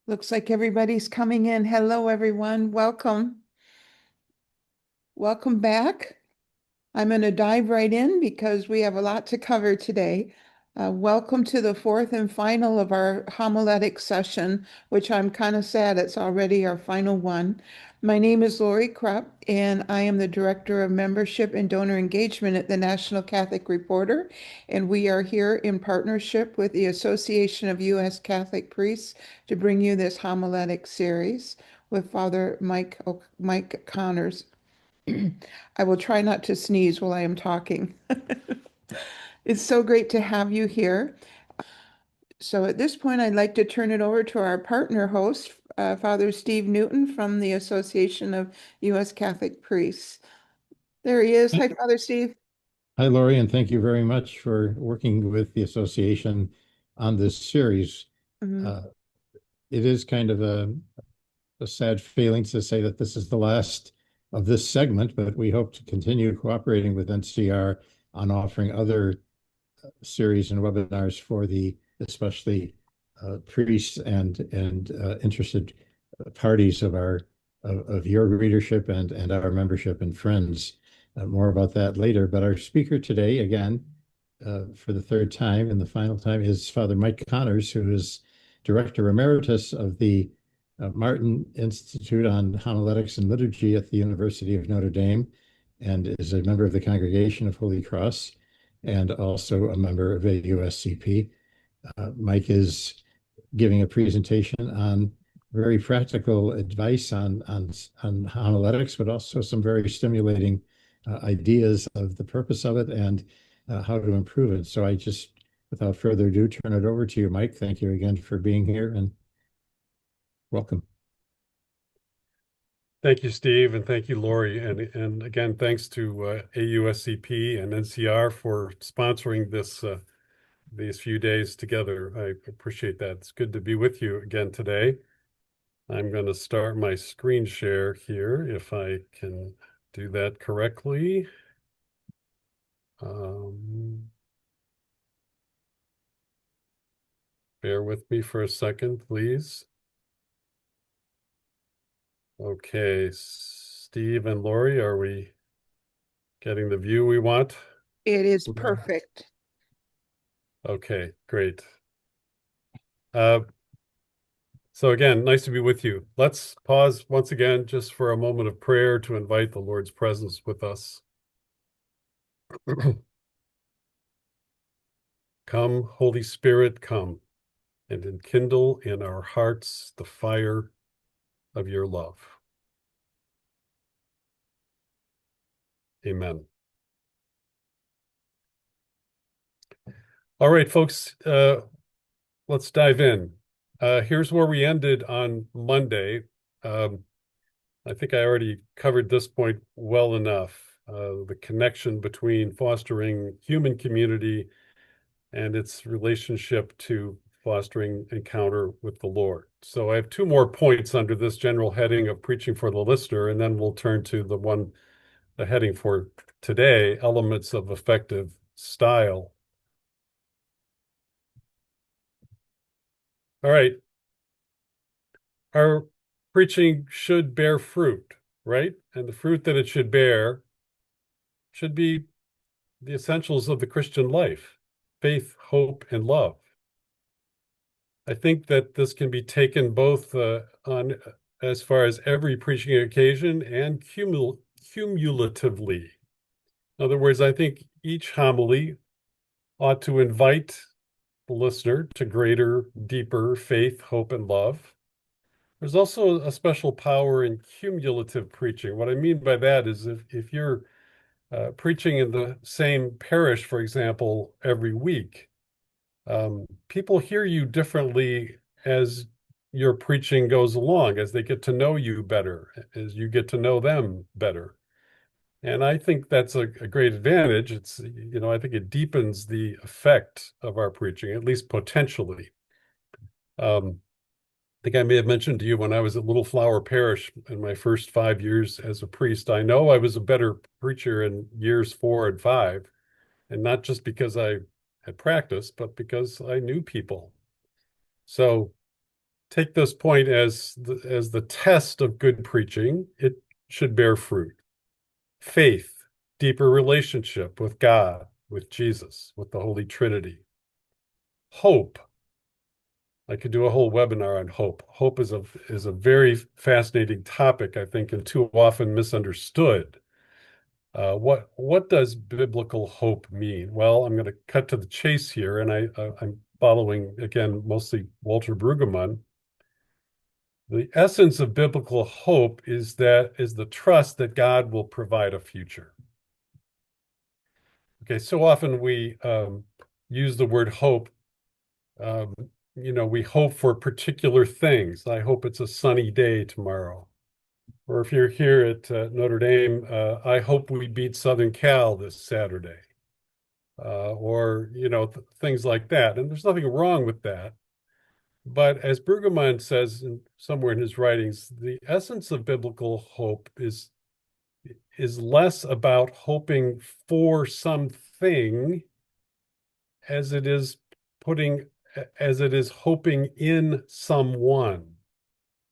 Looks like everybody's coming in. Hello, everyone. Welcome. Welcome back. I'm going to dive right in because we have a lot to cover today. Welcome to the fourth and final of our homiletic session, which I'm kind of sad it's already our final one. My name is Lori Krupp, and I am the Director of Membership and Donor Engagement at the National Catholic Reporter, and we are here in partnership with the Association of U.S. Catholic Priests to bring you this homiletic series with Father Mike Connors. I will try not to sneeze while I am talking. It's so great to have you here. So at this point, I'd like to turn it over to our partner host, Father Steve Newton from the Association of U.S. Catholic Priests. There he is. Hi, Father Steve. Hi, Lori, and thank you very much for working with the association on this series. Mhm. Uh, it is kind of a sad feeling to say that this is the last of this segment, but we hope to continue cooperating with NCR on offering other series and webinars for the especially priests and interested parties of your readership and our membership and friends. More about that later. But our speaker today, again, for the third time and the final time, is Father Mike Connors, who is Director Emeritus of the Martin Institute on Homiletics and Liturgy at the University of Notre Dame, and is a member of the Congregation of Holy Cross and also a member of AUSCP. Mike is giving a presentation on very practical advice on homiletics, but also some very stimulating ideas of the purpose of it and how to improve it. So I just, without further ado, turn it over to you, Mike. Thank you again for being here and welcome. Thank you, Steve, and thank you, Lori. And again, thanks to AUSCP and NCR for sponsoring these few days together. I appreciate that. It's good to be with you again today. I'm going to start my screen share here if I can do that correctly. Bear with me for a second, please. Okay, Steve and Lori, are we getting the view we want? It is perfect. Okay, great. So again, nice to be with you. Let's pause once again just for a moment of prayer to invite the Lord's presence with us. Come, Holy Spirit, come and enkindle in our hearts the fire of your love. Amen. All right, folks, let's dive in. Here's where we ended on Monday. I think I already covered this point well enough, the connection between fostering human community and its relationship to fostering encounter with the Lord. So I have two more points under this general heading of preaching for the listener, and then we'll turn to the heading for today, elements of effective style. All right. Our preaching should bear fruit, right? And the fruit that it should bear should be the essentials of the Christian life: faith, hope, and love. I think that this can be taken both on as far as every preaching occasion and cumulatively. In other words, I think each homily ought to invite the listener to greater, deeper faith, hope, and love. There's also a special power in cumulative preaching. What I mean by that is if you're preaching in the same parish, for example, every week, people hear you differently as your preaching goes along, as they get to know you better, as you get to know them better. And I think that's a great advantage. I think it deepens the effect of our preaching, at least potentially. I think I may have mentioned to you when I was at Little Flower Parish in my first 5 years as a priest, I know I was a better preacher in years 4 and 5, and not just because I had practiced, but because I knew people. So take this point as the test of good preaching. It should bear fruit. Faith, deeper relationship with God, with Jesus, with the Holy Trinity. Hope. I could do a whole webinar on hope. Hope is a very fascinating topic, I think, and too often misunderstood. What does biblical hope mean? Well, I'm going to cut to the chase here, and I'm following again mostly Walter Brueggemann. The essence of biblical hope is the trust that God will provide a future. Okay, so often we use the word hope. Um, we hope for particular things. I hope it's a sunny day tomorrow. Or if you're here at Notre Dame, I hope we beat Southern Cal this Saturday. Or, things like that. And there's nothing wrong with that. But as Brueggemann says somewhere in his writings, the essence of biblical hope is less about hoping for something as it is hoping in someone.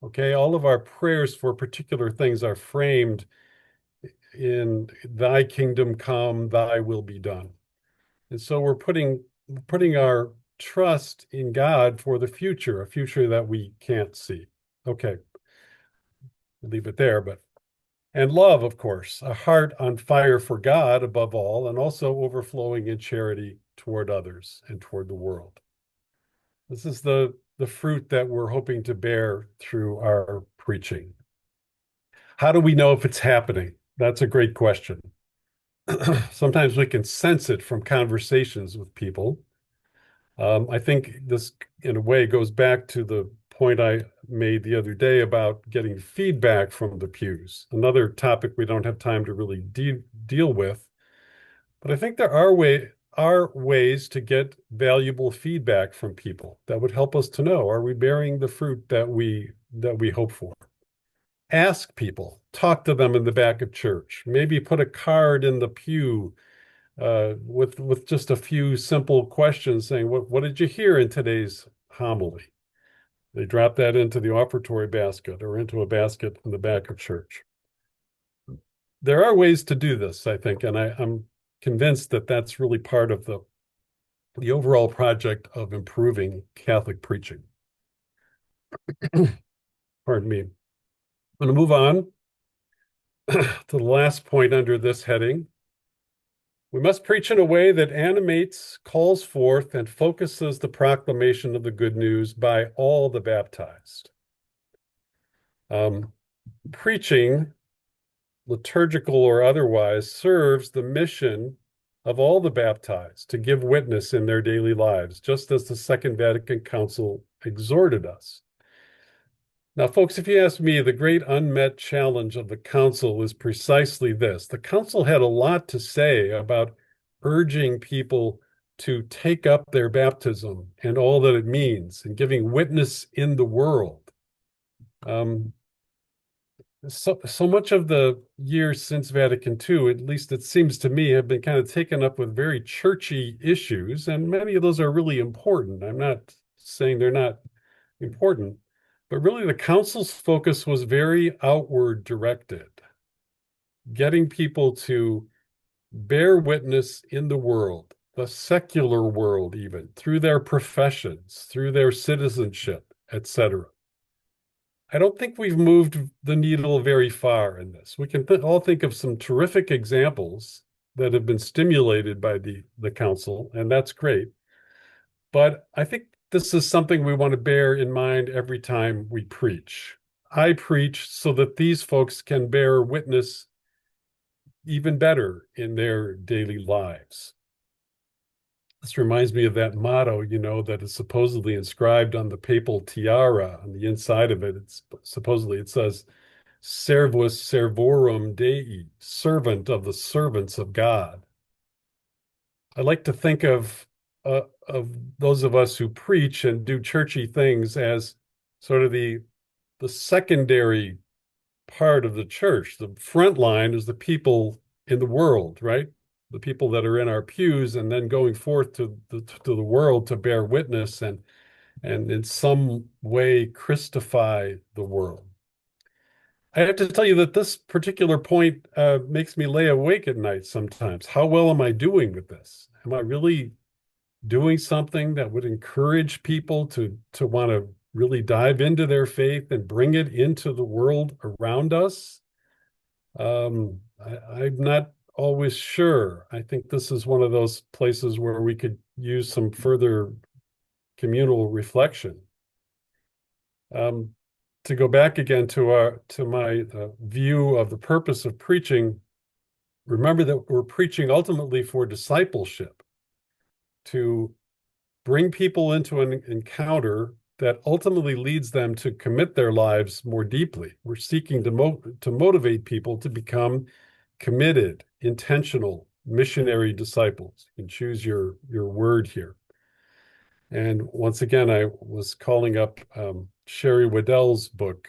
Okay, all of our prayers for particular things are framed in thy kingdom come, thy will be done. And so we're putting our trust in God for the future, a future that we can't see. Okay, I'll leave it there, and love, of course, a heart on fire for God above all, and also overflowing in charity toward others and toward the world. This is the fruit that we're hoping to bear through our preaching. How do we know if it's happening? That's a great question. Sometimes we can sense it from conversations with people. I think this, in a way, goes back to the point I made the other day about getting feedback from the pews, another topic we don't have time to really deal with. But I think there are ways to get valuable feedback from people that would help us to know, are we bearing the fruit that we hope for? Ask people, talk to them in the back of church, maybe put a card in the pew with just a few simple questions saying, what did you hear in today's homily? They drop that into the offertory basket or into a basket in the back of church. There are ways to do this, I think, and I'm convinced that that's really part of the overall project of improving Catholic preaching. Pardon me. I'm going to move on to the last point under this heading. We must preach in a way that animates, calls forth, and focuses the proclamation of the good news by all the baptized. Preaching, liturgical or otherwise, serves the mission of all the baptized to give witness in their daily lives, just as the Second Vatican Council exhorted us. Now, folks, if you ask me, the great unmet challenge of the council is precisely this. The council had a lot to say about urging people to take up their baptism and all that it means and giving witness in the world. So much of the years since Vatican II, at least it seems to me, have been kind of taken up with very churchy issues, and many of those are really important. I'm not saying they're not important, but really the council's focus was very outward directed, getting people to bear witness in the world, the secular world even, through their professions, through their citizenship, etc. I don't think we've moved the needle very far in this. We can all think of some terrific examples that have been stimulated by the council, and that's great. But I think this is something we want to bear in mind every time we preach. I preach so that these folks can bear witness even better in their daily lives. This reminds me of that motto, that is supposedly inscribed on the papal tiara. On the inside of it, it says, Servus servorum Dei, servant of the servants of God. I like to think of those of us who preach and do churchy things as sort of the secondary part of the church. The front line is the people in the world, right? The people that are in our pews, and then going forth to the world to bear witness and and in some way Christify the world. I have to tell you that this particular point makes me lay awake at night sometimes. How well am I doing with this? Am I really doing something that would encourage people to want to really dive into their faith and bring it into the world around us? I'm not always sure. I think this is one of those places where we could use some further communal reflection. To go back again to my view of the purpose of preaching, remember that we're preaching ultimately for discipleship, to bring people into an encounter that ultimately leads them to commit their lives more deeply. We're seeking to motivate people to become committed, intentional, missionary disciples. You can choose your word here. And once again, I was calling up Sherry Waddell's book,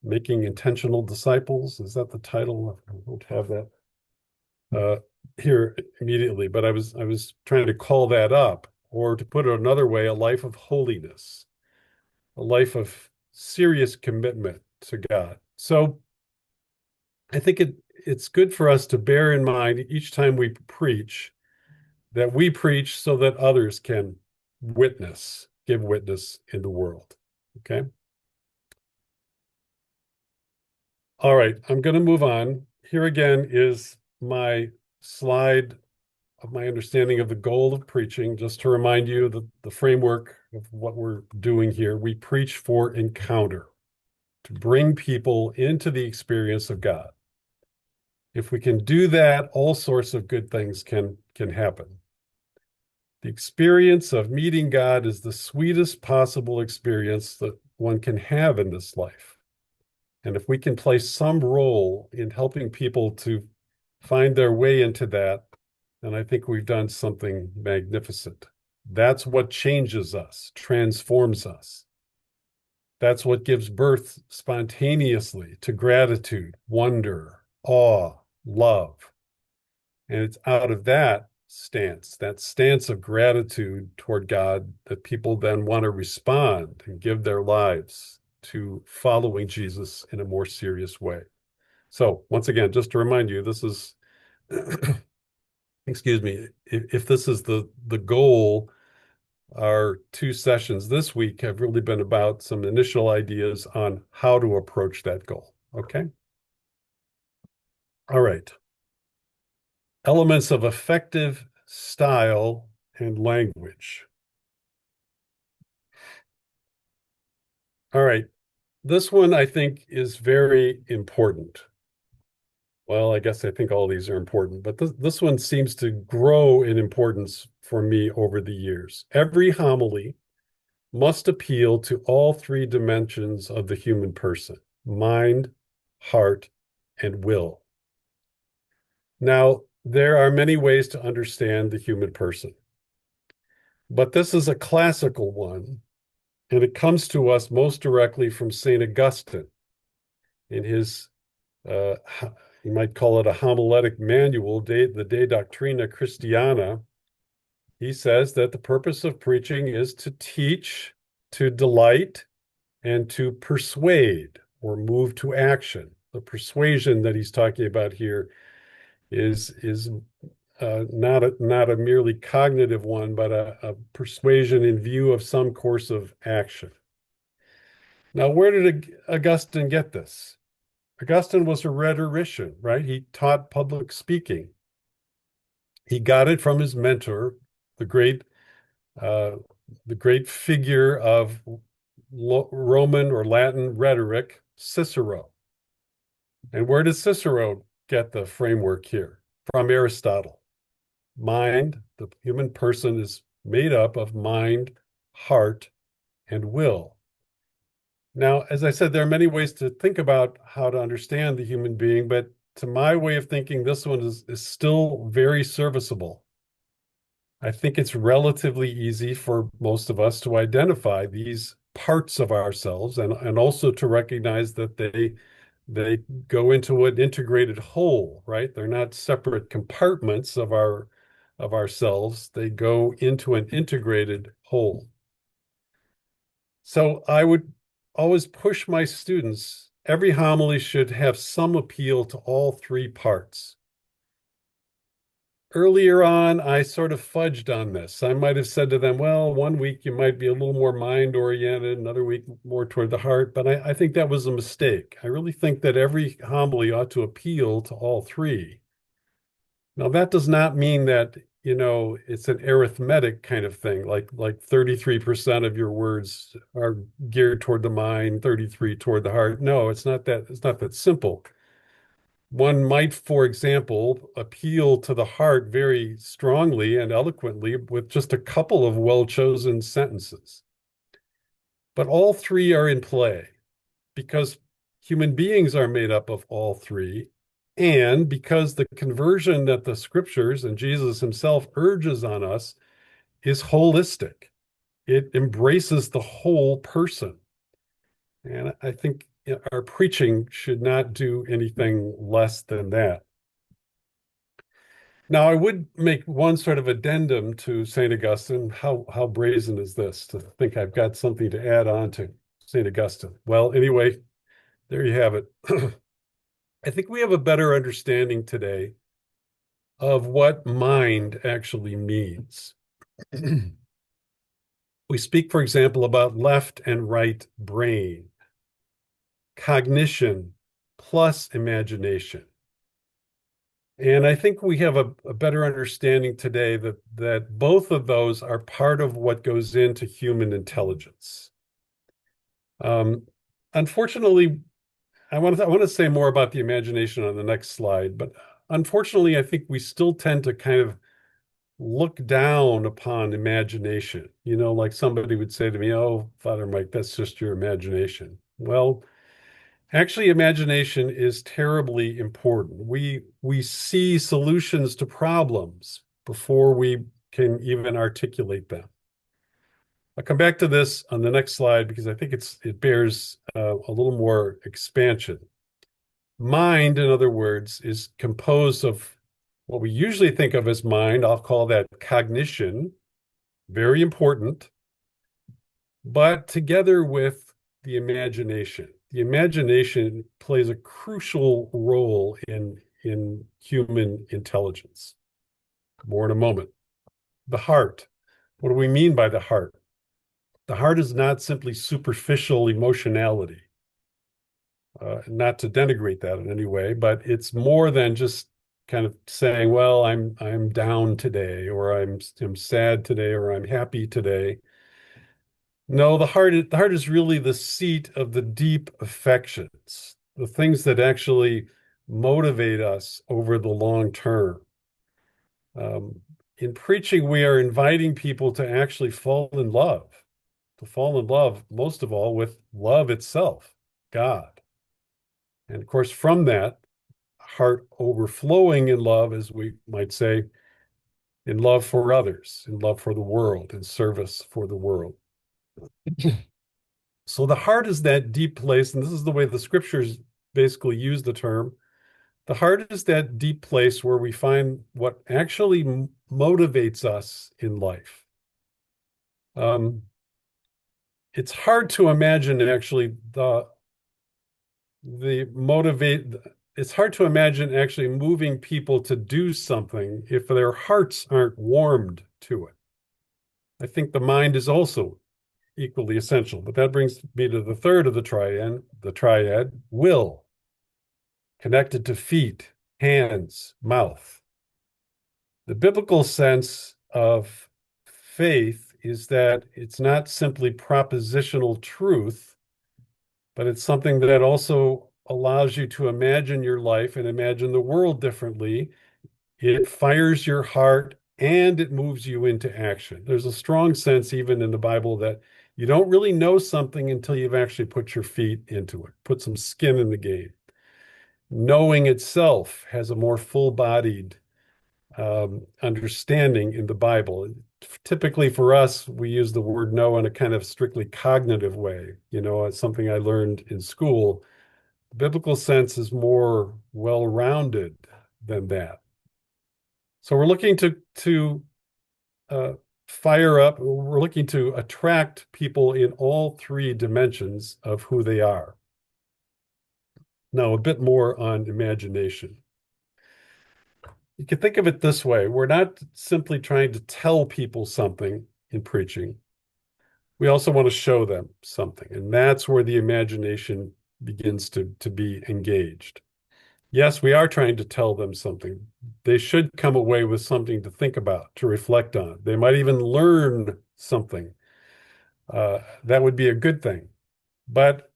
Making Intentional Disciples. Is that the title? I don't have that here immediately, but I was trying to call that up, or to put it another way, a life of holiness, a life of serious commitment to God. So I think it's good for us to bear in mind each time we preach that we preach so that others can give witness in the world. Okay. All right, I'm going to move on. Here again is my slide of my understanding of the goal of preaching, just to remind you the framework of what we're doing here. We preach for encounter, to bring people into the experience of God. If we can do that, all sorts of good things can happen. The experience of meeting God is the sweetest possible experience that one can have in this life. And if we can play some role in helping people to find their way into that, then I think we've done something magnificent. That's what changes us, transforms us. That's what gives birth spontaneously to gratitude, wonder, awe, love. And it's out of that stance of gratitude toward God, that people then want to respond and give their lives to following Jesus in a more serious way. So once again, just to remind you, this is, excuse me, if this is the goal, our two sessions this week have really been about some initial ideas on how to approach that goal. Okay. All right. Elements of effective style and language. All right. This one I think is very important. Well, I guess I think all these are important, but this one seems to grow in importance for me over the years. Every homily must appeal to all three dimensions of the human person: mind, heart, and will. Now, there are many ways to understand the human person, but this is a classical one, and it comes to us most directly from St. Augustine in his, you might call it a homiletic manual, the De Doctrina Christiana. He says that the purpose of preaching is to teach, to delight, and to persuade or move to action. The persuasion that he's talking about here is not a merely cognitive one, but a persuasion in view of some course of action. Now, where did Augustine get this? Augustine was a rhetorician, right? He taught public speaking. He got it from his mentor, the great figure of Roman or Latin rhetoric, Cicero. And where does Cicero get the framework here? From Aristotle. Mind, the human person is made up of mind, heart, and will. Now, as I said, there are many ways to think about how to understand the human being, but to my way of thinking, this one is still very serviceable. I think it's relatively easy for most of us to identify these parts of ourselves and also to recognize that they go into an integrated whole, right? They're not separate compartments of of ourselves. They go into an integrated whole. So I would always push my students, every homily should have some appeal to all three parts. Earlier on, I sort of fudged on this. I might have said to them, well, one week you might be a little more mind oriented, another week more toward the heart. But I think that was a mistake. I really think that every homily ought to appeal to all three. Now, that does not mean that, it's an arithmetic kind of thing, like 33% of your words are geared toward the mind, 33 toward the heart. No, it's not that simple. One might, for example, appeal to the heart very strongly and eloquently with just a couple of well-chosen sentences. But all three are in play because human beings are made up of all three, and because the conversion that the scriptures and Jesus himself urges on us is holistic. It embraces the whole person. And I think our preaching should not do anything less than that. Now, I would make one sort of addendum to St. Augustine. How brazen is this to think I've got something to add on to St. Augustine? Well, anyway, there you have it. I think we have a better understanding today of what mind actually means. We speak, for example, about left and right brain, cognition plus imagination. And I think we have a better understanding today that both of those are part of what goes into human intelligence. Um, Unfortunately, I want to say more about the imagination on the next slide, but unfortunately, I think we still tend to kind of look down upon imagination. Like somebody would say to me, "Oh, Father Mike, that's just your imagination." Well, actually, imagination is terribly important. We see solutions to problems before we can even articulate them. I'll come back to this on the next slide because I think it bears a little more expansion. Mind, in other words, is composed of what we usually think of as mind. I'll call that cognition, very important, but together with the imagination. The imagination plays a crucial role in human intelligence. More in a moment. The heart. What do we mean by the heart? The heart is not simply superficial emotionality. Not to denigrate that in any way, but it's more than just kind of saying, well, I'm down today, or I'm sad today, or I'm happy today. No, the heart is really the seat of the deep affections, the things that actually motivate us over the long term. In preaching, we are inviting people to actually to fall in love, most of all, with love itself, God. And of course, from that, heart overflowing in love, as we might say, in love for others, in love for the world, in service for the world. So the heart is that deep place, and this is the way the scriptures basically use the term. The heart is that deep place where we find what actually motivates us in life. It's hard to imagine actually the motivate. It's hard to imagine actually moving people to do something if their hearts aren't warmed to it. I think the mind is also equally essential, but that brings me to the third of the triad, will, connected to feet, hands, mouth. The biblical sense of faith is that it's not simply propositional truth, but it's something that also allows you to imagine your life and imagine the world differently. It fires your heart and it moves you into action. There's a strong sense, even in the Bible, that you don't really know something until you've actually put your feet into it, put some skin in the game. Knowing itself has a more full-bodied understanding in the Bible. Typically for us, we use the word know in a kind of strictly cognitive way. It's something I learned in school. The biblical sense is more well-rounded than that. So we're looking to uh, fire up, we're looking to attract people in all three dimensions of who they are. Now, a bit more on imagination. You can think of it this way. We're not simply trying to tell people something in preaching. We also want to show them something. And that's where the imagination begins to be engaged. Yes, we are trying to tell them something. They should come away with something to think about, to reflect on. They might even learn something. That would be a good thing. But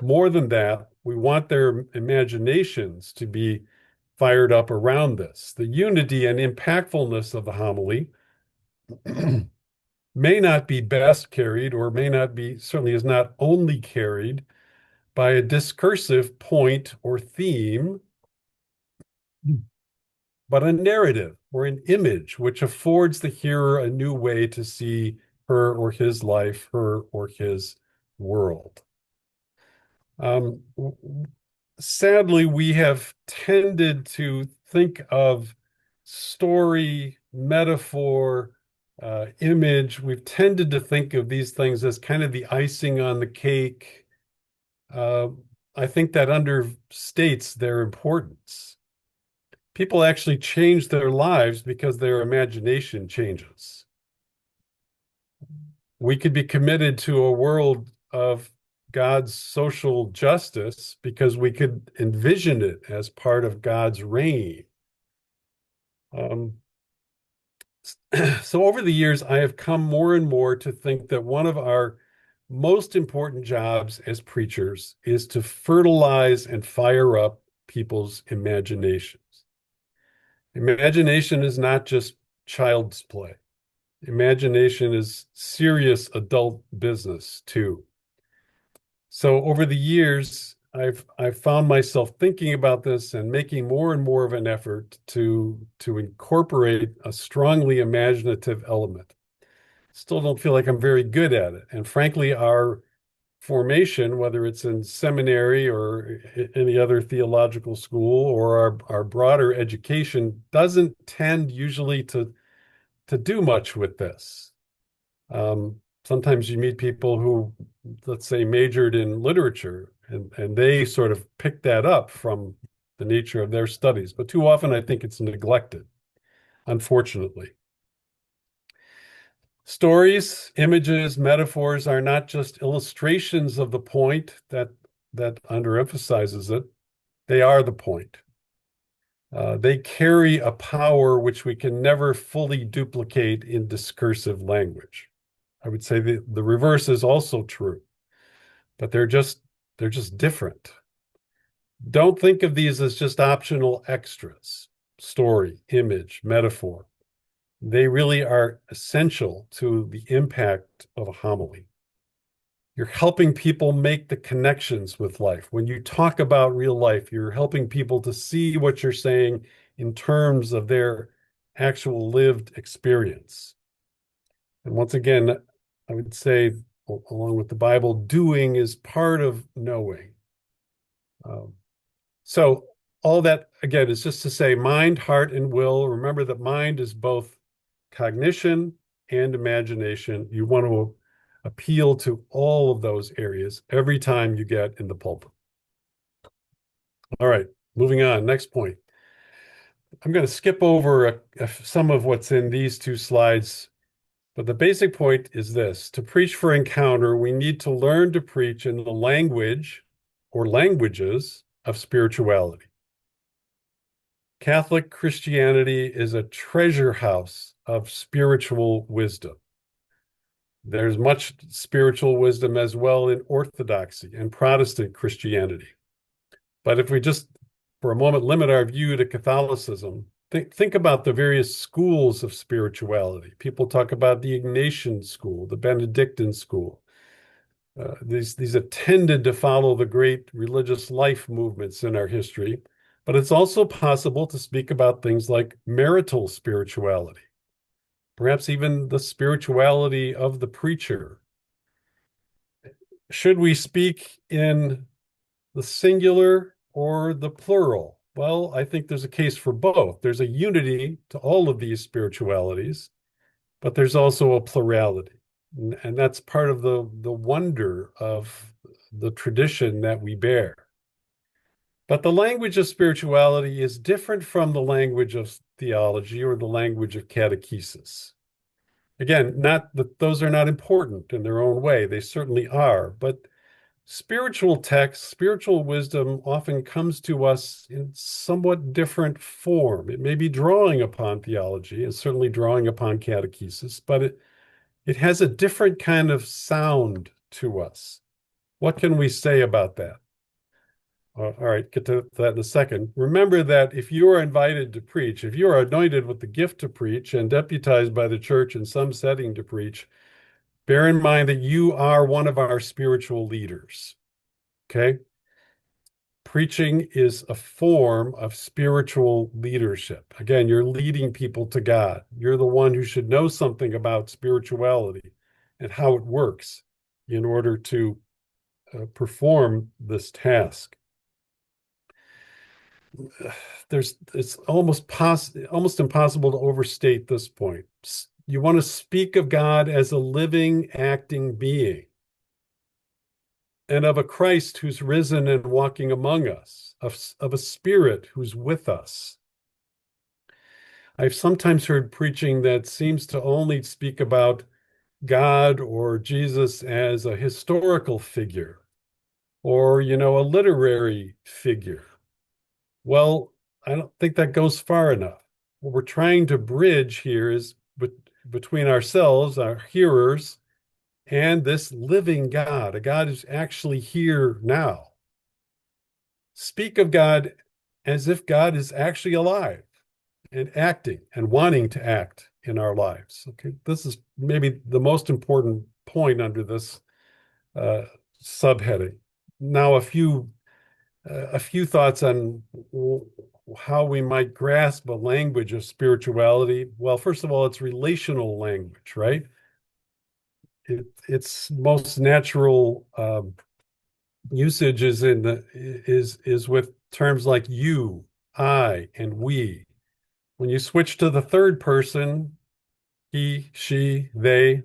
more than that, we want their imaginations to be fired up around this. The unity and impactfulness of the homily may not be best carried, or may not be, certainly is not only carried by a discursive point or theme, but a narrative or an image which affords the hearer a new way to see her or his life, her or his world. Um, Sadly, we have tended to think of story, metaphor, image. We've tended to think of these things as kind of the icing on the cake. Uh, I think that understates their importance. People actually change their lives because their imagination changes. We could be committed to a world of God's social justice because we could envision it as part of God's reign. Um, so over the years, I have come more and more to think that one of our most important jobs as preachers is to fertilize and fire up people's imaginations. Imagination is not just child's play. Imagination is serious adult business too. So over the years, I've found myself thinking about this and making more and more of an effort to incorporate a strongly imaginative element. Still don't feel like I'm very good at it. And frankly, our formation, whether it's in seminary or any other theological school, or our broader education, doesn't tend usually to do much with this. Sometimes you meet people who, let's say, majored in literature, and they sort of pick that up from the nature of their studies. But too often, I think it's neglected, unfortunately. Stories, images, metaphors are not just illustrations of the point that underemphasizes it. They are the point. They carry a power which we can never fully duplicate in discursive language. I would say the reverse is also true, but they're just different. Don't think of these as just optional extras, story, image, metaphor. They really are essential to the impact of a homily. You're helping people make the connections with life. When you talk about real life, you're helping people to see what you're saying in terms of their actual lived experience. And once again, I would say, along with the Bible, doing is part of knowing. So all that, again, is just to say mind, heart, and will. Remember that mind is both cognition and imagination. You want to appeal to all of those areas every time you get in the pulpit. All right, moving on. Next point. I'm going to skip over some of what's in these two slides, but the basic point is this. To preach for encounter, we need to learn to preach in the language or languages of spirituality. Catholic Christianity is a treasure house of spiritual wisdom. There's much spiritual wisdom as well in Orthodoxy and Protestant Christianity. But if we just, for a moment, limit our view to Catholicism, think about the various schools of spirituality. People talk about the Ignatian school, the Benedictine school. These have tended to follow the great religious life movements in our history, but it's also possible to speak about things like marital spirituality, perhaps even the spirituality of the preacher. Should we speak in the singular or the plural? Well, I think there's a case for both. There's a unity to all of these spiritualities, but there's also a plurality. And that's part of the wonder of the tradition that we bear. But the language of spirituality is different from the language of theology or the language of catechesis. Again, not that those are not important in their own way, they certainly are, but spiritual text, spiritual wisdom often comes to us in somewhat different form. It may be drawing upon theology and certainly drawing upon catechesis, but it has a different kind of sound to us. What can we say about that? All right, get to that in a second. Remember that if you are invited to preach, if you are anointed with the gift to preach and deputized by the church in some setting to preach, bear in mind that you are one of our spiritual leaders. Okay? Preaching is a form of spiritual leadership. Again, you're leading people to God. You're the one who should know something about spirituality and how it works in order to perform this task. It's almost impossible to overstate this point. You want to speak of God as a living, acting being, and of a Christ who's risen and walking among us, of a spirit who's with us. I've sometimes heard preaching that seems to only speak about God or Jesus as a historical figure or, a literary figure. Well, I don't think that goes far enough. What we're trying to bridge here is between ourselves, our hearers, and this living God, a God who's actually here now. Speak of God as if God is actually alive and acting and wanting to act in our lives. Okay, this is maybe the most important point under this subheading. Now, a few thoughts on how we might grasp a language of spirituality. Well, first of all, it's relational language, right? Its most natural usage is with terms like you, I, and we. When you switch to the third person, he, she, they,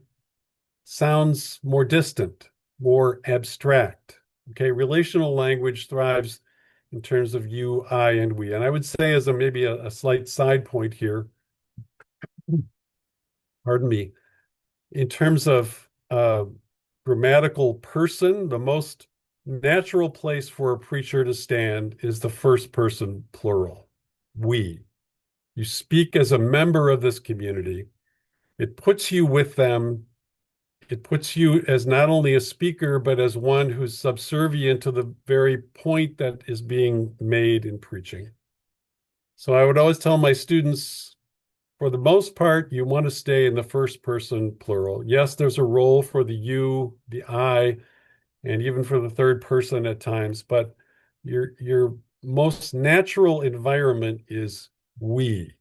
sounds more distant, more abstract. Okay, relational language thrives in terms of you, I, and we. And I would say, as maybe a slight side point here, pardon me, in terms of grammatical person, the most natural place for a preacher to stand is the first person plural, we. You speak as a member of this community. It puts you with them. It puts you as not only a speaker, but as one who's subservient to the very point that is being made in preaching. So I would always tell my students, for the most part, you want to stay in the first person plural. Yes, there's a role for the you, the I, and even for the third person at times, but your most natural environment is we.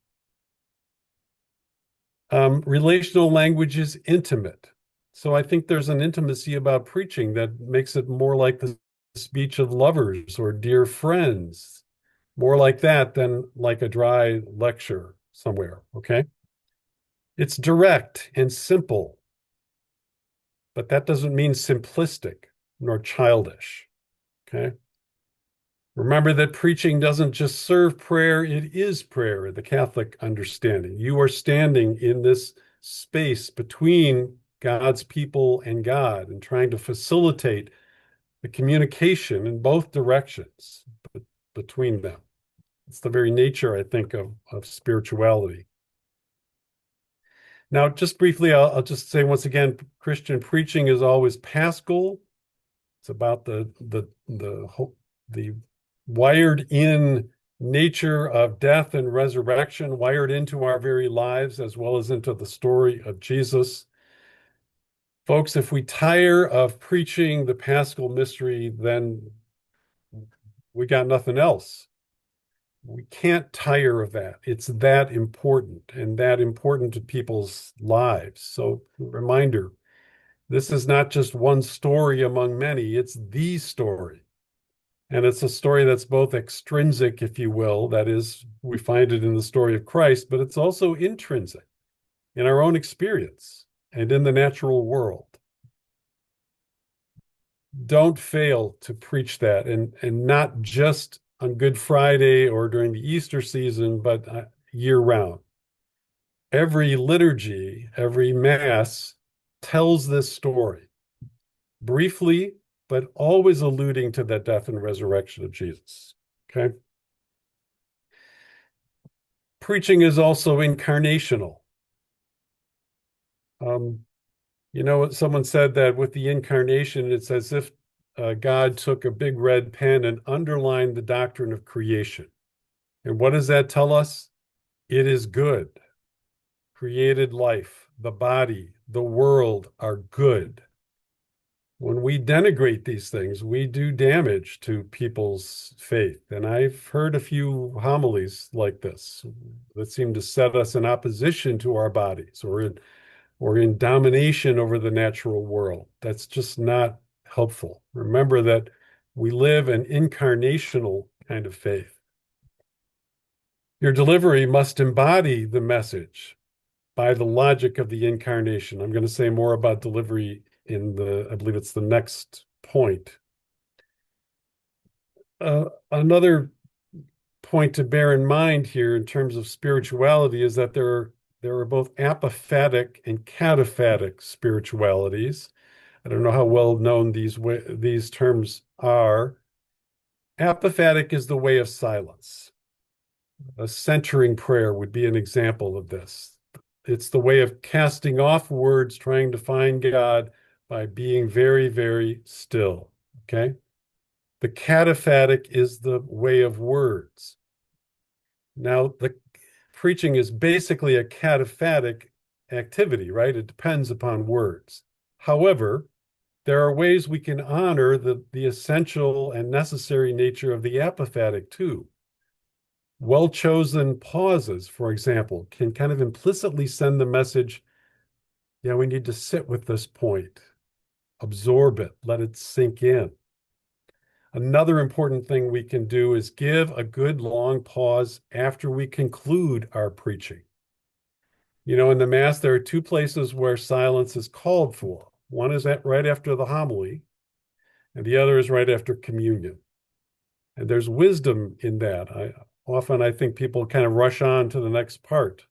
Relational language is intimate. So I think there's an intimacy about preaching that makes it more like the speech of lovers or dear friends, more like that than like a dry lecture somewhere, okay? It's direct and simple, but that doesn't mean simplistic nor childish, okay? Remember that preaching doesn't just serve prayer, it is prayer, the Catholic understanding. You are standing in this space between God's people and God and trying to facilitate the communication in both directions between them. It's the very nature, I think, of spirituality. Now, just briefly, I'll just say once again, Christian preaching is always paschal. It's about the wired in nature of death and resurrection, wired into our very lives as well as into the story of Jesus. Folks, if we tire of preaching the Paschal mystery, then we got nothing else. We can't tire of that. It's that important and that important to people's lives. So, reminder, this is not just one story among many, it's the story. And it's a story that's both extrinsic, if you will, that is, we find it in the story of Christ, but it's also intrinsic in our own experience and in the natural world. Don't fail to preach that, and not just on Good Friday or during the Easter season, but year round. Every liturgy, every Mass tells this story briefly, but always alluding to the death and resurrection of Jesus. Okay. Preaching is also incarnational. Someone said that with the incarnation, it's as if God took a big red pen and underlined the doctrine of creation. And what does that tell us? It is good. Created life, the body, the world are good. When we denigrate these things, we do damage to people's faith. And I've heard a few homilies like this that seem to set us in opposition to our bodies or in domination over the natural world. That's just not helpful. Remember that we live an incarnational kind of faith. Your delivery must embody the message by the logic of the incarnation. I'm going to say more about delivery I believe it's the next point. Another point to bear in mind here in terms of spirituality is that there are both apophatic and cataphatic spiritualities. I don't know how well known these terms are. Apophatic is the way of silence. A centering prayer would be an example of this. It's the way of casting off words, trying to find God by being very, very still. Okay. The cataphatic is the way of words. Now, the preaching is basically a cataphatic activity, right? It depends upon words. However, there are ways we can honor the essential and necessary nature of the apophatic too. Well-chosen pauses, for example, can kind of implicitly send the message, yeah, we need to sit with this point, absorb it, let it sink in. Another important thing we can do is give a good long pause after we conclude our preaching. In the Mass, there are two places where silence is called for. One is right after the homily, and the other is right after communion. And there's wisdom in that. I think people kind of rush on to the next part.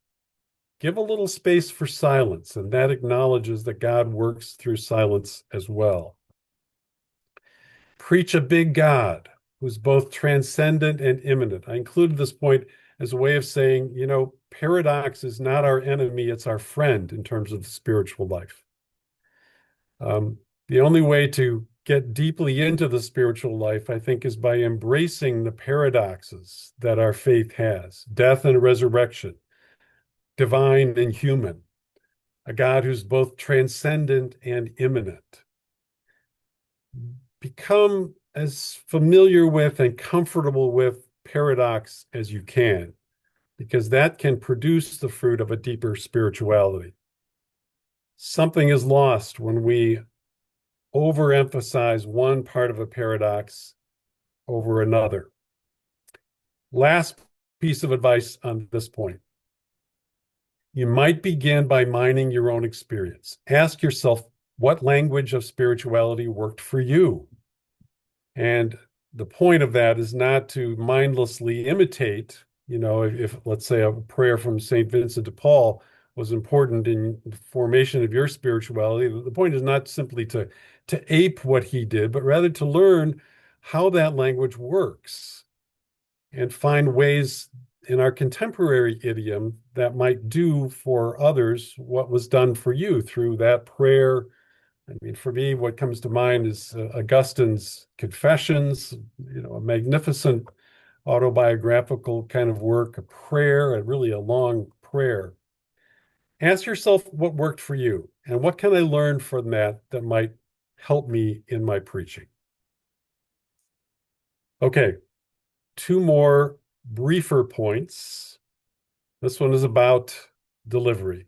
Give a little space for silence, and that acknowledges that God works through silence as well. Preach a big God who's both transcendent and immanent. I included this point as a way of saying, paradox is not our enemy, it's our friend in terms of the spiritual life. The only way to get deeply into the spiritual life, I think, is by embracing the paradoxes that our faith has: death and resurrection, divine and human, a God who's both transcendent and immanent. Become as familiar with and comfortable with paradox as you can, because that can produce the fruit of a deeper spirituality. Something is lost when we overemphasize one part of a paradox over another. Last piece of advice on this point. You might begin by mining your own experience. Ask yourself, what language of spirituality worked for you? And the point of that is not to mindlessly imitate, if let's say a prayer from St. Vincent de Paul was important in the formation of your spirituality. The point is not simply to ape what he did, but rather to learn how that language works and find ways in our contemporary idiom that might do for others what was done for you through that prayer. I mean, for me, what comes to mind is Augustine's Confessions, a magnificent autobiographical kind of work, a prayer, really a long prayer. Ask yourself what worked for you and what can I learn from that might help me in my preaching. Okay, two more briefer points. This one is about delivery.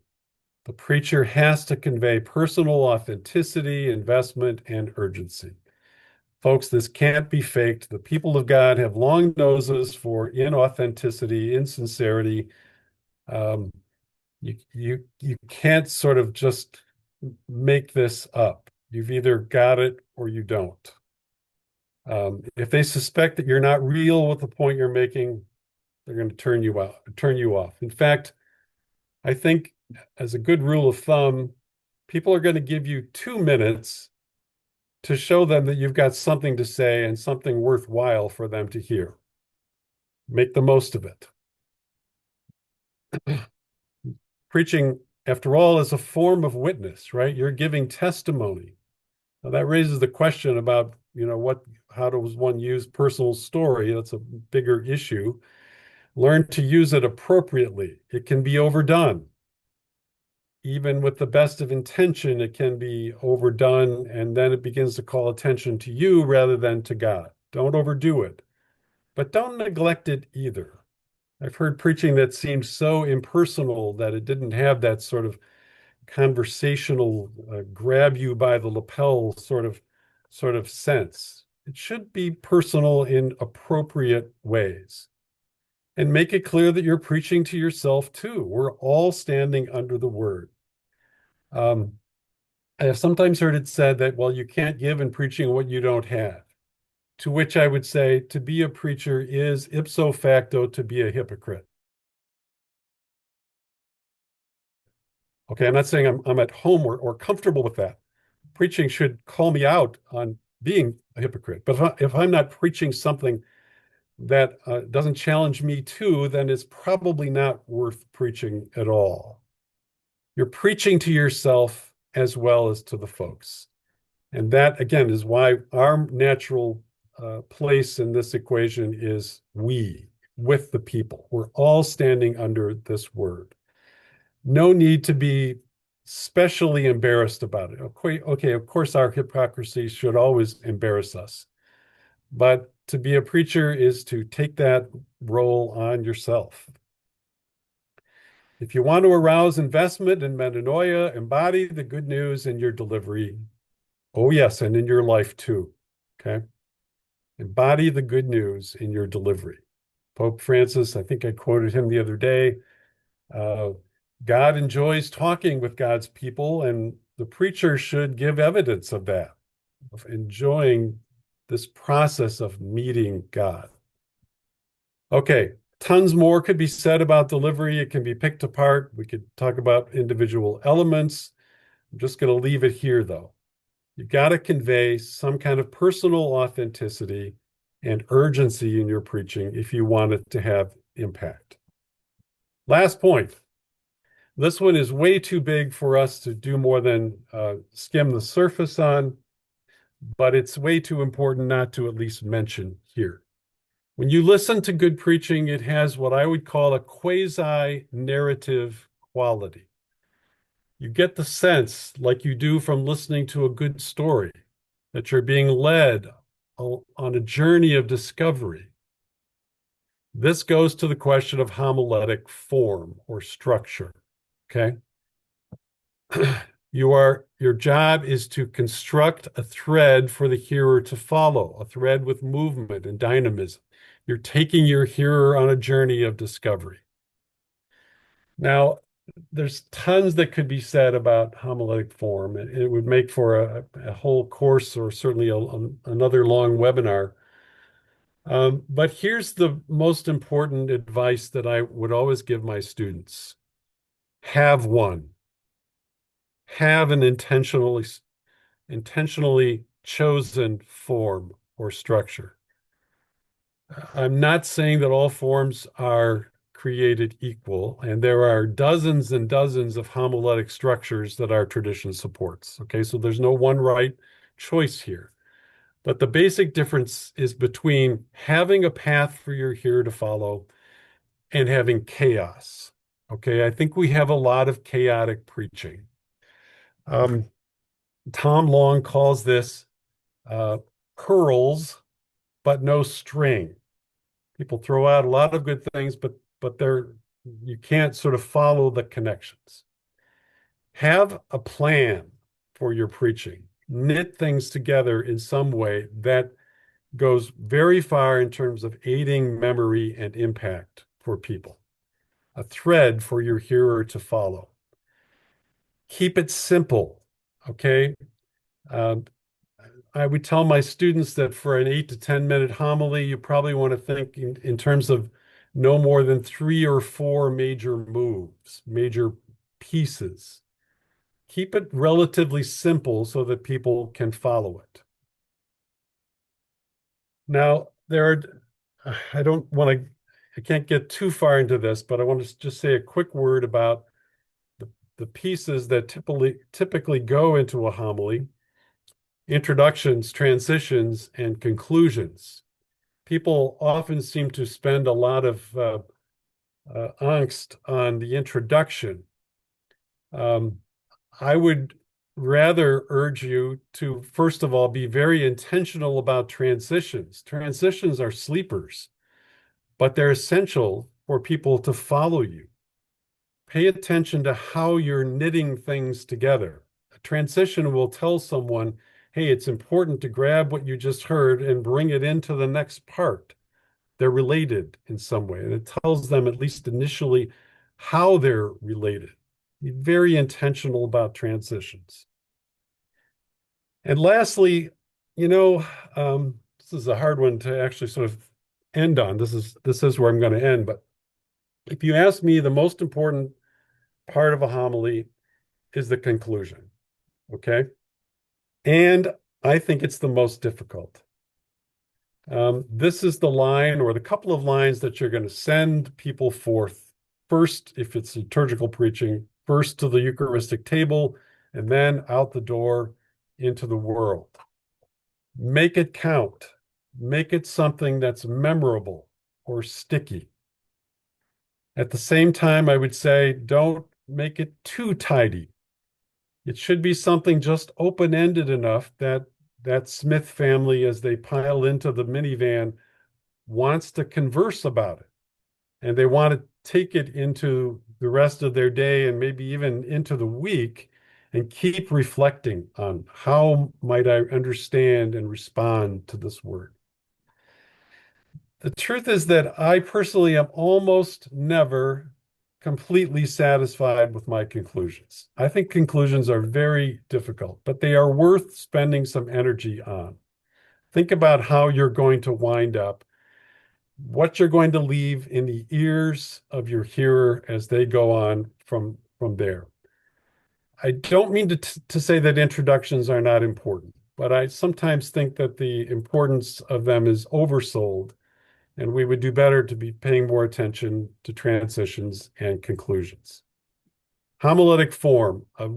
The preacher has to convey personal authenticity, investment, and urgency. Folks, this can't be faked. The people of God have long noses for inauthenticity, insincerity. Um, you can't sort of just make this up. You've either got it or you don't. If they suspect that you're not real with the point you're making, they're going to turn you out, turn you off. In fact, I think as a good rule of thumb, people are going to give you 2 minutes to show them that you've got something to say and something worthwhile for them to hear. Make the most of it. Preaching, after all, is a form of witness, right? You're giving testimony. Now that raises the question about, how does one use personal story? That's a bigger issue. Learn to use it appropriately. It can be overdone. Even with the best of intention, it can be overdone, and then it begins to call attention to you rather than to God. Don't overdo it, but don't neglect it either. I've heard preaching that seemed so impersonal that it didn't have that sort of conversational, grab you by the lapel sort of sense. It should be personal in appropriate ways. And make it clear that you're preaching to yourself too. We're all standing under the word. I have sometimes heard it said that, well, you can't give in preaching what you don't have. To which I would say, to be a preacher is ipso facto to be a hypocrite. Okay, I'm not saying I'm at home or comfortable with that. Preaching should call me out on being a hypocrite. But if I'm not preaching something that doesn't challenge me too, then it's probably not worth preaching at all. You're preaching to yourself as well as to the folks. And that, again, is why our natural place in this equation is we, with the people. We're all standing under this word. No need to be specially embarrassed about it. Okay, of course, our hypocrisy should always embarrass us. But to be a preacher is to take that role on yourself. If you want to arouse investment and metanoia, embody the good news in your delivery. Oh, yes, and in your life too. Okay. Embody the good news in your delivery. Pope Francis, I think I quoted him the other day. God enjoys talking with God's people, and the preacher should give evidence of that, of enjoying this process of meeting God. Okay, tons more could be said about delivery. It can be picked apart. We could talk about individual elements. I'm just going to leave it here, though. You've got to convey some kind of personal authenticity and urgency in your preaching if you want it to have impact. Last point. This one is way too big for us to do more than skim the surface on, but it's way too important not to at least mention here. When you listen to good preaching, it has what I would call a quasi-narrative quality. You get the sense, like you do from listening to a good story, that you're being led on a journey of discovery. This goes to the question of homiletic form or structure, okay? Your job is to construct a thread for the hearer to follow, a thread with movement and dynamism. You're taking your hearer on a journey of discovery. Now, there's tons that could be said about homiletic form. It would make for a whole course or certainly another long webinar. But here's the most important advice that I would always give my students. Have one. Have an intentionally chosen form or structure. I'm not saying that all forms are created equal, and there are dozens and dozens of homiletic structures that our tradition supports. Okay, so there's no one right choice here. But the basic difference is between having a path for your hearer to follow and having chaos. Okay, I think we have a lot of chaotic preaching. Tom Long calls this pearls, but no string. People throw out a lot of good things, but you can't sort of follow the connections. Have a plan for your preaching. knit things together in some way that goes very far in terms of aiding memory and impact for people. A thread for your hearer to follow. Keep it simple, okay? Um, I would tell my students that for an 8 to 10 minute homily, you probably want to think in terms of no more than 3 or 4 major moves, major pieces. Keep it relatively simple so that people can follow it. Now, I don't want to, I can't get too far into this, but I want to just say a quick word about the pieces that typically go into a homily: introductions, transitions, and conclusions. People often seem to spend a lot of angst on the introduction. Um, I would rather urge you to, first of all, be very intentional about transitions. Transitions are sleepers, but they're essential for people to follow you. Pay attention to how you're knitting things together. A transition will tell someone, hey, it's important to grab what you just heard and bring it into the next part. They're related in some way, and it tells them, at least initially, how they're related. Be very intentional about transitions. And lastly, you know, this is a hard one to actually sort of end on. This is where I'm going to end. But if you ask me, the most important part of a homily is the conclusion. Okay. And I think it's the most difficult. This is the line or the couple of lines that you're going to send people forth. First, if it's liturgical preaching, first to the Eucharistic table, and then out the door into the world. Make it count. Make it something that's memorable or sticky. At the same time, I would say don't make it too tidy. It should be something just open-ended enough that that Smith family, as they pile into the minivan, wants to converse about it. And they want to take it into the rest of their day and maybe even into the week and keep reflecting on how might I understand and respond to this word. The truth is that I personally am almost never completely satisfied with my conclusions. I think conclusions are very difficult, but they are worth spending some energy on. Think about how you're going to wind up, what you're going to leave in the ears of your hearer as they go on from there. I don't mean to say that introductions are not important, but I sometimes think that the importance of them is oversold, and we would do better to be paying more attention to transitions and conclusions. Homiletic form, a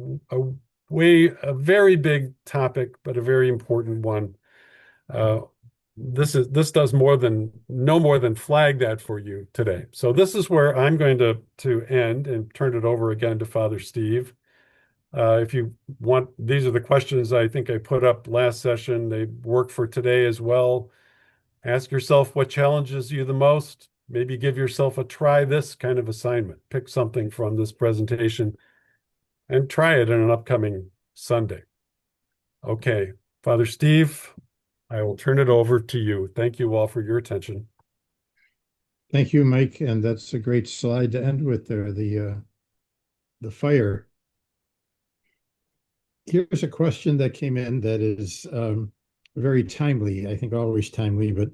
very big topic, but a very important one. This does no more than flag that for you today. So this is where I'm going to end and turn it over again to Father Steve. If you want, these are the questions I think I put up last session. They work for today as well. Ask yourself what challenges you the most. Maybe give yourself a try this kind of assignment. Pick something from this presentation and try it in an upcoming Sunday. Okay, Father Steve, I will turn it over to you. Thank you all for your attention. Thank you, Mike. And that's a great slide to end with there, the fire. Here's a question that came in that is very timely. I think always timely, but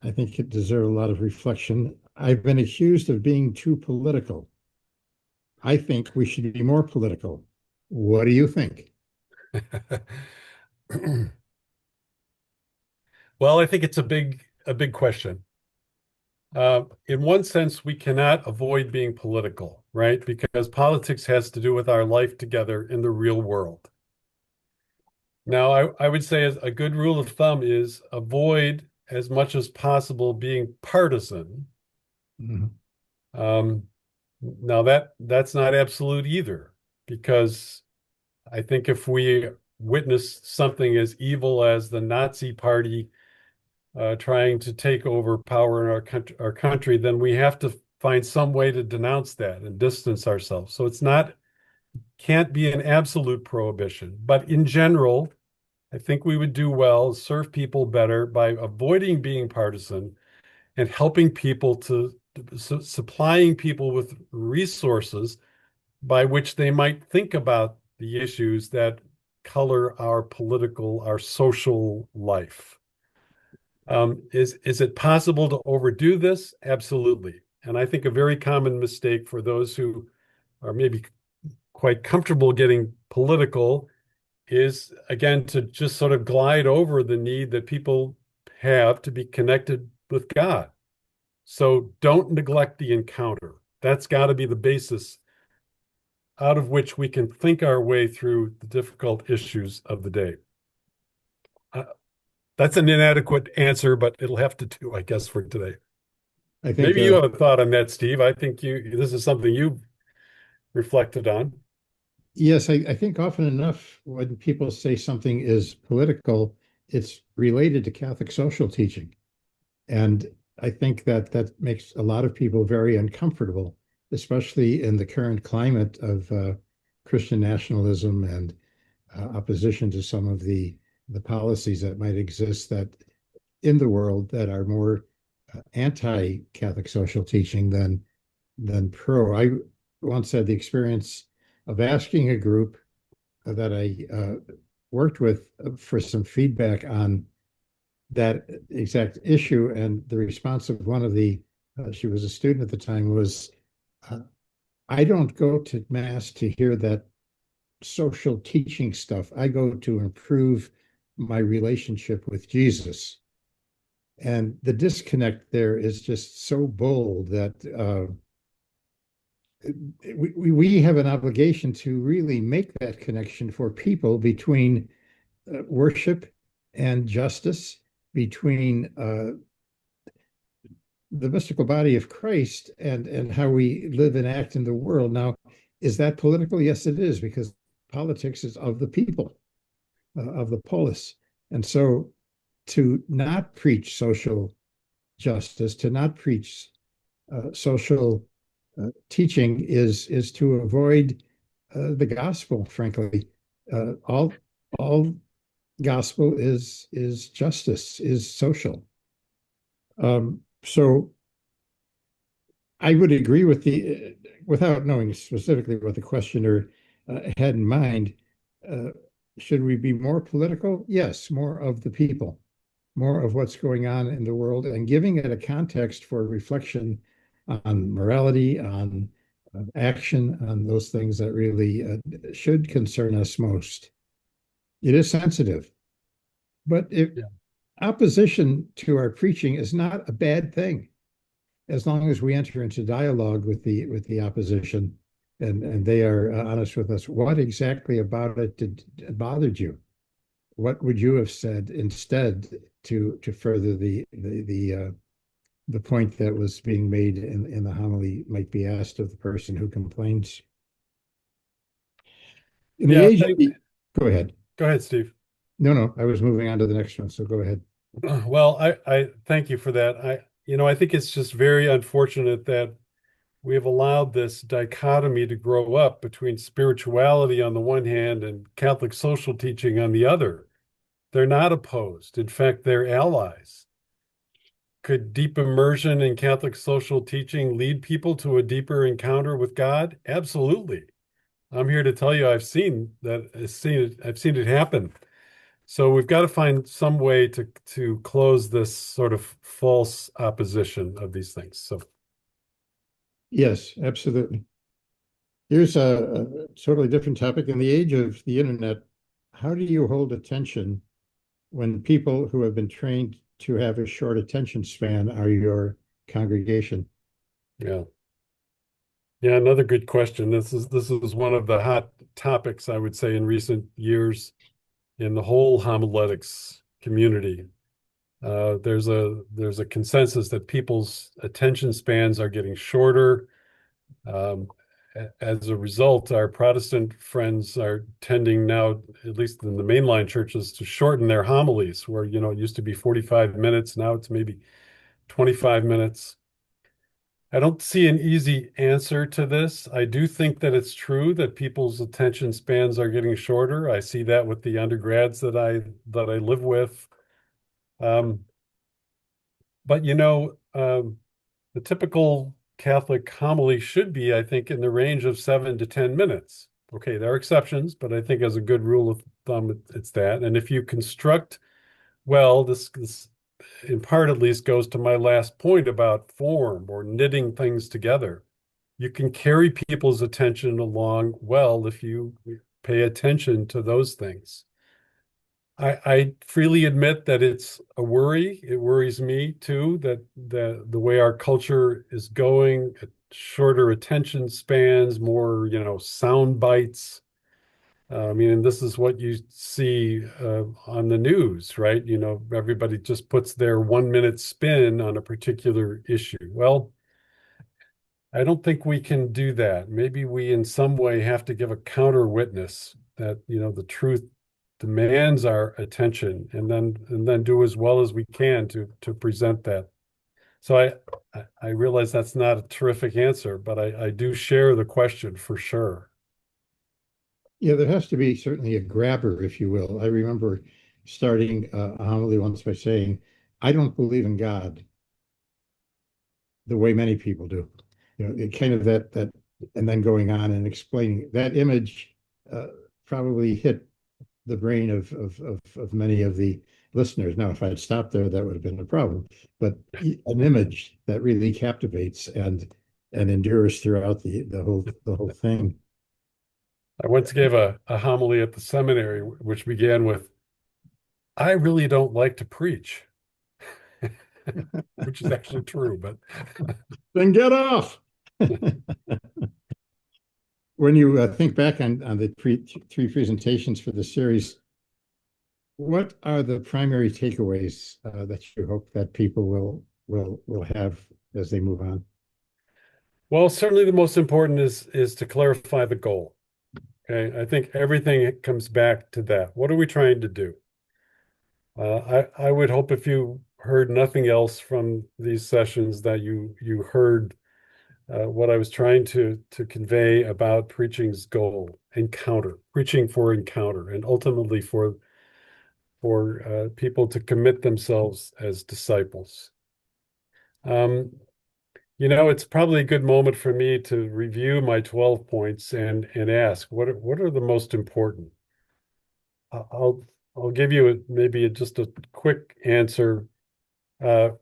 I think it deserves a lot of reflection. I've been accused of being too political. I think we should be more political. What do you think? Well, I think it's a big question. In one sense, we cannot avoid being political, right? Because politics has to do with our life together in the real world. Now, I would say a good rule of thumb is avoid as much as possible being partisan. Mhm. Now that's not absolute either, because I think if we witness something as evil as the Nazi Party trying to take over power in our country, then we have to find some way to denounce that and distance ourselves. So it's not can't be an absolute prohibition, but in general, I think we would do well, serve people better by avoiding being partisan and helping people to supplying people with resources by which they might think about the issues that color our political, our social life. Is it possible to overdo this? Absolutely. And I think a very common mistake for those who are maybe quite comfortable getting political is, again, to just sort of glide over the need that people have to be connected with God. So don't neglect the encounter. That's got to be the basis out of which we can think our way through the difficult issues of the day. Uh, that's an inadequate answer, but it'll have to do, I guess, for today. I think, Maybe you have a thought on that, Steve. I think this is something you've reflected on. yes, I think often enough when people say something is political, it's related to Catholic social teaching. And I think that that makes a lot of people very uncomfortable, especially in the current climate of Christian nationalism and opposition to some of the policies that might exist that in the world that are more anti-Catholic social teaching than pro. I once had the experience of asking a group that I worked with for some feedback on that exact issue, and the response of one of the she was a student at the time was, uh, "I don't go to mass to hear that social teaching stuff. I go to improve my relationship with Jesus." And the disconnect there is just so bold that we have an obligation to really make that connection for people between worship and justice, between the mystical body of Christ and how we live and act in the world. Now, is that political? Yes, it is, because politics is of the people, of the polis. And so to not preach social justice, to not preach social teaching is to avoid the gospel, frankly. All gospel is justice, is social. So I would agree with without knowing specifically what the questioner had in mind. Uh, should we be more political? Yes, more of the people, more of what's going on in the world, and giving it a context for reflection on morality, on action, on those things that really should concern us most. It is sensitive, but if Yeah. opposition to our preaching is not a bad thing, as long as we enter into dialogue with the opposition and they are honest with us. What exactly about it bothered you? What would you have said instead to further the point that was being made in the homily might be asked of the person who complains. In the Yeah, age of go ahead. go ahead, Steve. No, I was moving on to the next one, so go ahead. Well, I thank you for that. I think it's just very unfortunate that we have allowed this dichotomy to grow up between spirituality on the one hand and Catholic social teaching on the other. They're not opposed. In fact, they're allies. Could deep immersion in Catholic social teaching lead people to a deeper encounter with God? Absolutely. I'm here to tell you I've seen it happen. So we've got to find some way to close this sort of false opposition of these things. So Yes, absolutely. Here's a totally different topic. In the age of the internet, how do you hold attention when people who have been trained to have a short attention span are your congregation? yeah. Yeah, another good question. This is one of the hot topics, I would say, in recent years in the whole homiletics community. There's a consensus that people's attention spans are getting shorter. Um, as a result, our Protestant friends are tending now, at least in the mainline churches, to shorten their homilies, where it used to be 45 minutes, now it's maybe 25 minutes. I don't see an easy answer to this. I do think that it's true that people's attention spans are getting shorter. I see that with the undergrads that I live with. Um, but the typical Catholic homily should be, I think, in the range of 7 to 10 minutes. Okay, there are exceptions, but I think as a good rule of thumb, it's that. And if you construct well, this in part at least goes to my last point about form or knitting things together. You can carry people's attention along well if you pay attention to those things. I freely admit that it's a worry. It worries me too that the way our culture is going, shorter attention spans, more, sound bites. I mean, and this is what you see on the news, right? Everybody just puts their 1 minute spin on a particular issue. Well, I don't think we can do that. Maybe we in some way have to give a counter witness that, the truth demands our attention and then do as well as we can to present that. So I realize that's not a terrific answer, but I do share the question for sure. Yeah, there has to be certainly a grabber, if you will. I remember starting a homily once by saying, I don't believe in God the way many people do. It kind of that, and then going on and explaining that image uh, probably hit the brain of many of the listeners. Now, if I had stopped there, that would have been a problem. But an image that really captivates and endures throughout the whole thing. I once gave a homily at the seminary, which began with, I really don't like to preach, which is actually true, but Then get off. When you think back on the three presentations for the series, what are the primary takeaways that you hope that people will have as they move on? well, certainly the most important is to clarify the goal. Okay. I think everything comes back to that. What are we trying to do? I would hope if you heard nothing else from these sessions that you heard what I was trying to convey about preaching's goal, encounter, preaching for encounter, and ultimately for people to commit themselves as disciples. Um, it's probably a good moment for me to review my 12 points and ask what are the most important. I'll I'll give you just a quick answer.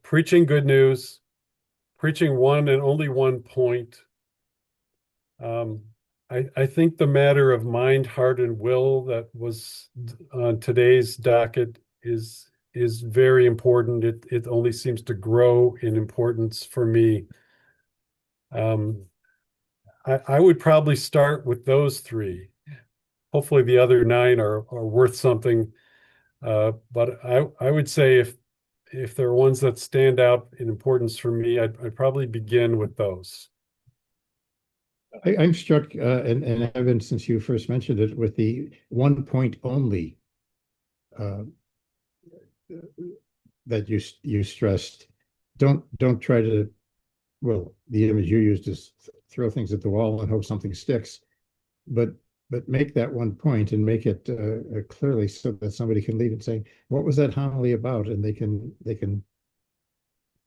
Preaching good news, preaching one and only one point. Um, I think the matter of mind, heart, and will that was on today's docket is very important. It only seems to grow in importance for me. Um, I would probably start with those three. Hopefully, the other nine are worth something. But I would say if there are ones that stand out in importance for me, I'd probably begin with those. I'm struck, and Evan, since you first mentioned it, with the one point only uh, that you stressed. Don't try to, well, the image you used is throw things at the wall and hope something sticks, but make that one point and make it clearly so that somebody can leave and say, what was that homily about? And they can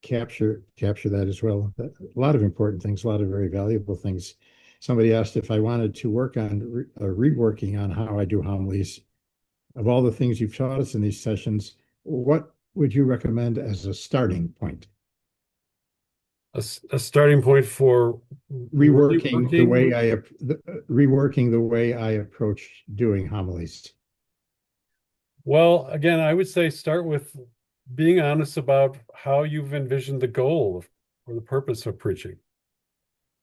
capture that as well. A lot of important things, a lot of very valuable things. Somebody asked if I wanted to work on reworking on how I do homilies. Of all the things you've taught us in these sessions, what would you recommend as a starting point? A starting point for Reworking the reworking. way reworking the way I approach doing homilies. Well, again, I would say start with being honest about how you've envisioned the goal or the purpose of preaching.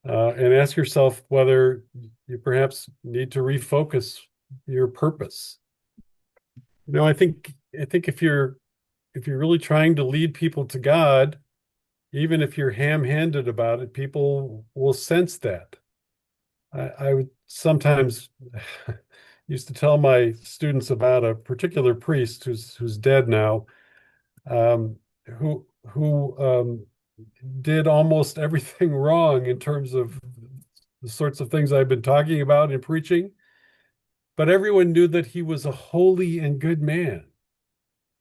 And ask yourself whether you perhaps need to refocus your purpose. I think if you're really trying to lead people to God, even if you're ham-handed about it, people will sense that. I would sometimes used to tell my students about a particular priest who's dead now, um, who did almost everything wrong in terms of the sorts of things I've been talking about in preaching, but everyone knew that he was a holy and good man.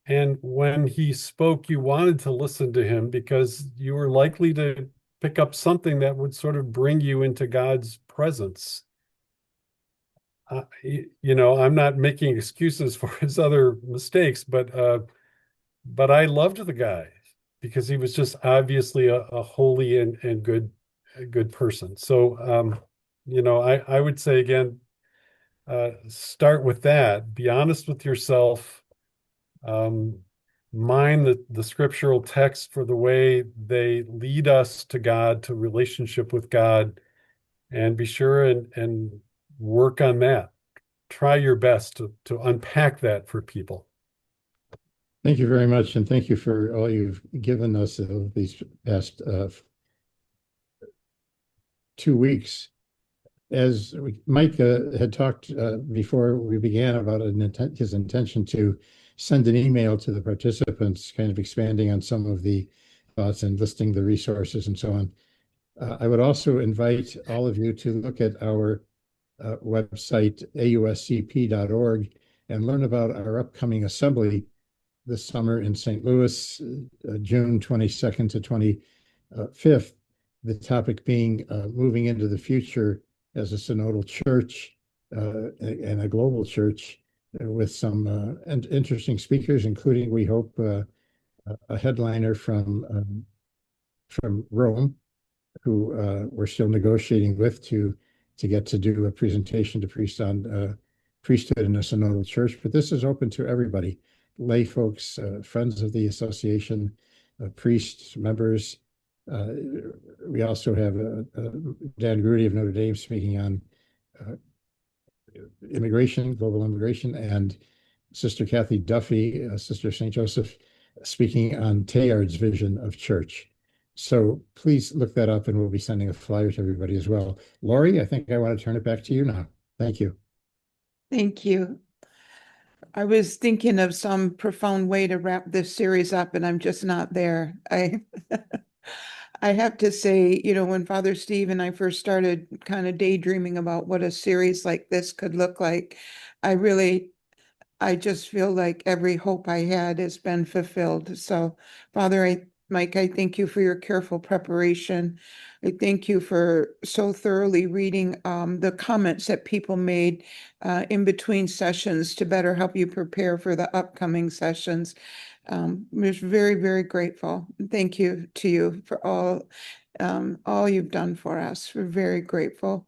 And when he spoke, you wanted to listen to him because you were likely to pick up something that would sort of bring you into God's presence. I'm not making excuses for his other mistakes, but I loved the guy because he was just obviously a holy and good person. So, I would say again, start with that. Be honest with yourself. Um, Mine the scriptural text for the way they lead us to God, to relationship with God, and be sure and work on that. Try your best to unpack that for people. Thank you very much, and thank you for all you've given us these past 2 weeks. As Mike had talked before we began about his intention to send an email to the participants, kind of expanding on some of the thoughts and listing the resources and so on. I would also invite all of you to look at our website, auscp.org, and learn about our upcoming assembly this summer in St. Louis, June 22nd to 25th. The topic being moving into the future as a synodal church and a global church with some interesting speakers, including, we hope, a headliner from Rome, who we're still negotiating with to get to do a presentation to priests on priesthood in a synodal church. But this is open to everybody, lay folks, friends of the association, priests, members. Uh, we also have Dan Grudy of Notre Dame speaking on uh, immigration, global immigration, and Sister Kathy Duffy, Sister St. Joseph, speaking on Teilhard's vision of church. So please look that up, and we'll be sending a flyer to everybody as well. Lori, I think I want to turn it back to you now. Thank you. Thank you. I was thinking of some profound way to wrap this series up, and I'm just not there. I have to say, when Father Steve and I first started kind of daydreaming about what a series like this could look like, I really I just feel like every hope I had has been fulfilled. So, Mike, I thank you for your careful preparation. I thank you for so thoroughly reading the comments that people made in between sessions to better help you prepare for the upcoming sessions. We're very, very grateful. Thank you to you for all you've done for us. We're very grateful.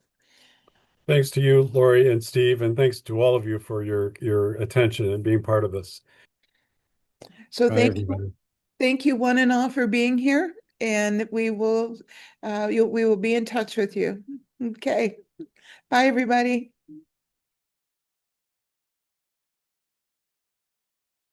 Thanks to you, Lori and Steve, and thanks to all of you for your attention and being part of this. So Bye, everybody. thank you one and all for being here, and we will be in touch with you. Okay. Bye, everybody.